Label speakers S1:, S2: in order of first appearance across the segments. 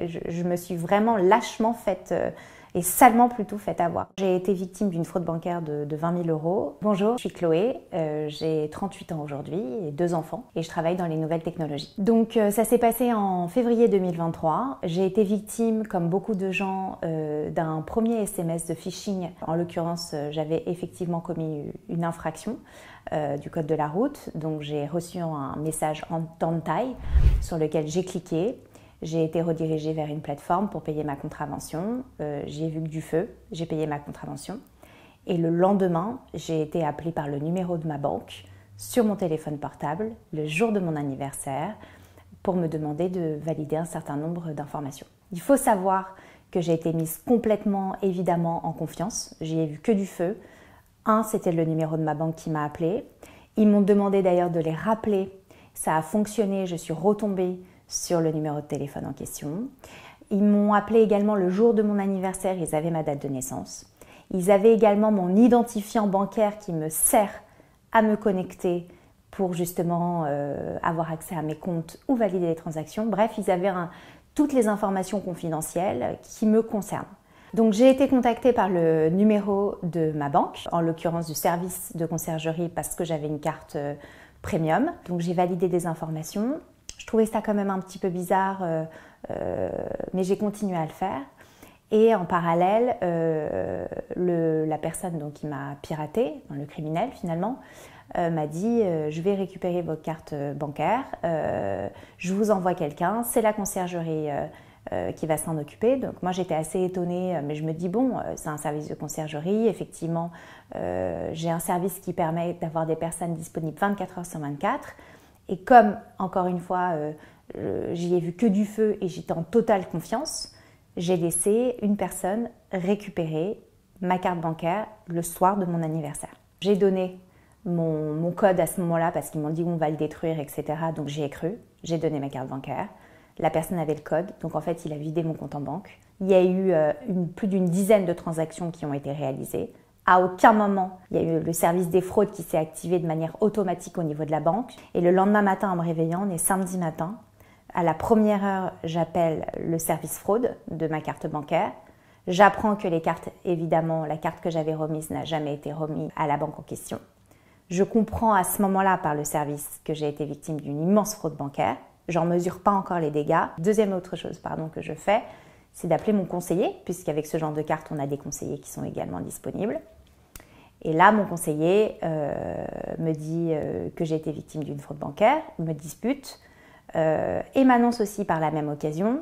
S1: je me suis vraiment lâchement faite et salement plutôt fait avoir. J'ai été victime d'une fraude bancaire de 20 000 €. Bonjour, je suis Chloé, j'ai 38 ans aujourd'hui et 2 enfants et je travaille dans les nouvelles technologies. Donc ça s'est passé en février 2023. J'ai été victime, comme beaucoup de gens, d'un premier SMS de phishing. En l'occurrence, j'avais effectivement commis une infraction du code de la route. Donc j'ai reçu un message en temps de taille sur lequel j'ai cliqué. J'ai été redirigée vers une plateforme pour payer ma contravention. J'y ai vu que du feu, j'ai payé ma contravention. Et le lendemain, j'ai été appelée par le numéro de ma banque sur mon téléphone portable, le jour de mon anniversaire, pour me demander de valider un certain nombre d'informations. Il faut savoir que j'ai été mise complètement, évidemment, en confiance. J'y ai vu que du feu. C'était le numéro de ma banque qui m'a appelée. Ils m'ont demandé d'ailleurs de les rappeler. Ça a fonctionné, je suis retombée sur le numéro de téléphone en question. Ils m'ont appelé également le jour de mon anniversaire, ils avaient ma date de naissance. Ils avaient également mon identifiant bancaire qui me sert à me connecter pour justement avoir accès à mes comptes ou valider les transactions. Bref, ils avaient toutes les informations confidentielles qui me concernent. Donc j'ai été contactée par le numéro de ma banque, en l'occurrence du service de conciergerie parce que j'avais une carte premium. Donc j'ai validé des informations. Je trouvais ça quand même un petit peu bizarre, mais j'ai continué à le faire. Et en parallèle, la personne donc, qui m'a piraté, le criminel finalement, m'a dit je vais récupérer votre carte bancaire, je vous envoie quelqu'un, c'est la conciergerie qui va s'en occuper. Donc moi j'étais assez étonnée, mais je me dis bon, c'est un service de conciergerie, effectivement j'ai un service qui permet d'avoir des personnes disponibles 24 heures sur 24. Et comme, encore une fois, j'y ai vu que du feu et j'étais en totale confiance, j'ai laissé une personne récupérer ma carte bancaire le soir de mon anniversaire. J'ai donné mon code à ce moment-là parce qu'ils m'ont dit on va le détruire, etc. Donc j'y ai cru, j'ai donné ma carte bancaire. La personne avait le code, donc en fait il a vidé mon compte en banque. Il y a eu plus d'une dizaine de transactions qui ont été réalisées. À aucun moment, il y a eu le service des fraudes qui s'est activé de manière automatique au niveau de la banque. Et le lendemain matin, en me réveillant, on est samedi matin, à la première heure, j'appelle le service fraude de ma carte bancaire. J'apprends que les cartes, évidemment, la carte que j'avais remise n'a jamais été remise à la banque en question. Je comprends à ce moment-là par le service que j'ai été victime d'une immense fraude bancaire. J'en mesure pas encore les dégâts. Deuxième autre chose que je fais, c'est d'appeler mon conseiller, puisqu'avec ce genre de carte, on a des conseillers qui sont également disponibles. Et là, mon conseiller me dit que j'ai été victime d'une fraude bancaire, me dispute et m'annonce aussi par la même occasion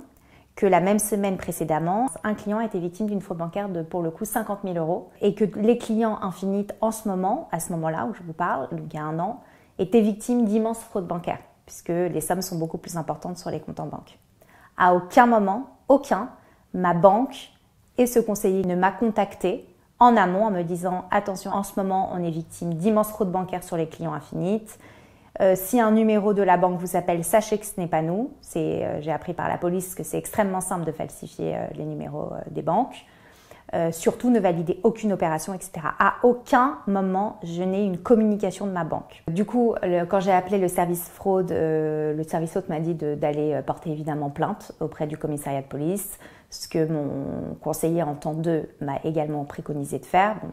S1: que la même semaine précédemment, un client a été victime d'une fraude bancaire de, pour le coup, 50 000 € et que les clients Infinite, en ce moment, à ce moment-là où je vous parle, donc il y a un an, étaient victimes d'immenses fraudes bancaires puisque les sommes sont beaucoup plus importantes sur les comptes en banque. À aucun moment, ma banque et ce conseiller ne m'a contacté en amont en me disant « Attention, en ce moment, on est victime d'immenses fraudes bancaires sur les clients Infinite. Si un numéro de la banque vous appelle, sachez que ce n'est pas nous. » J'ai appris par la police que c'est extrêmement simple de falsifier les numéros des banques. Surtout, ne validez aucune opération, etc. À aucun moment, je n'ai une communication de ma banque. Du coup, quand j'ai appelé le service fraude, le service fraude m'a dit d'aller porter évidemment plainte auprès du commissariat de police, ce que mon conseiller en temps 2 m'a également préconisé de faire. Bon,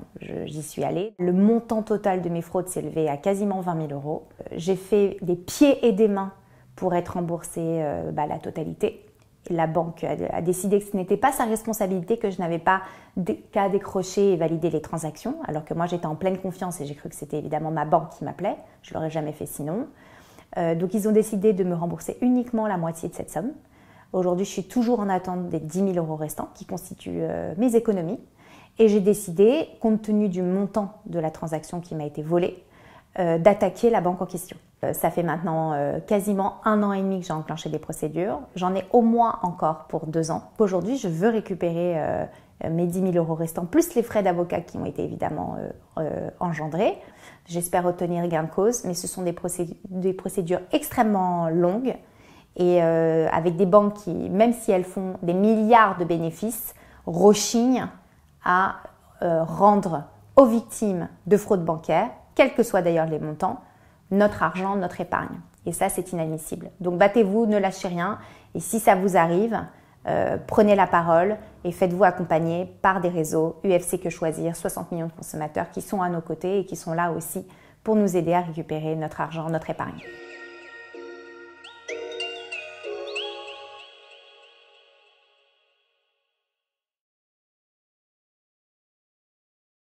S1: j'y suis allée. Le montant total de mes fraudes s'est élevé à quasiment 20 000 €. J'ai fait des pieds et des mains pour être remboursée la totalité. La banque a décidé que ce n'était pas sa responsabilité, que je n'avais pas qu'à décrocher et valider les transactions, alors que moi j'étais en pleine confiance et j'ai cru que c'était évidemment ma banque qui m'appelait. Je ne l'aurais jamais fait sinon. Donc ils ont décidé de me rembourser uniquement la moitié de cette somme. Aujourd'hui, je suis toujours en attente des 10 000 € restants qui constituent mes économies. Et j'ai décidé, compte tenu du montant de la transaction qui m'a été volée, d'attaquer la banque en question. Ça fait maintenant quasiment 1 an et demi que j'ai enclenché des procédures. J'en ai au moins encore pour 2 ans. Aujourd'hui, je veux récupérer mes 10 000 € restants, plus les frais d'avocat qui ont été évidemment engendrés. J'espère obtenir gain de cause, mais ce sont des procédures extrêmement longues et avec des banques qui, même si elles font des milliards de bénéfices, rechignent à rendre aux victimes de fraude bancaire, quels que soient d'ailleurs les montants, notre argent, notre épargne. Et ça, c'est inadmissible. Donc battez-vous, ne lâchez rien. Et si ça vous arrive, Prenez la parole et faites-vous accompagner par des réseaux UFC Que Choisir, 60 millions de consommateurs qui sont à nos côtés et qui sont là aussi pour nous aider à récupérer notre argent, notre épargne.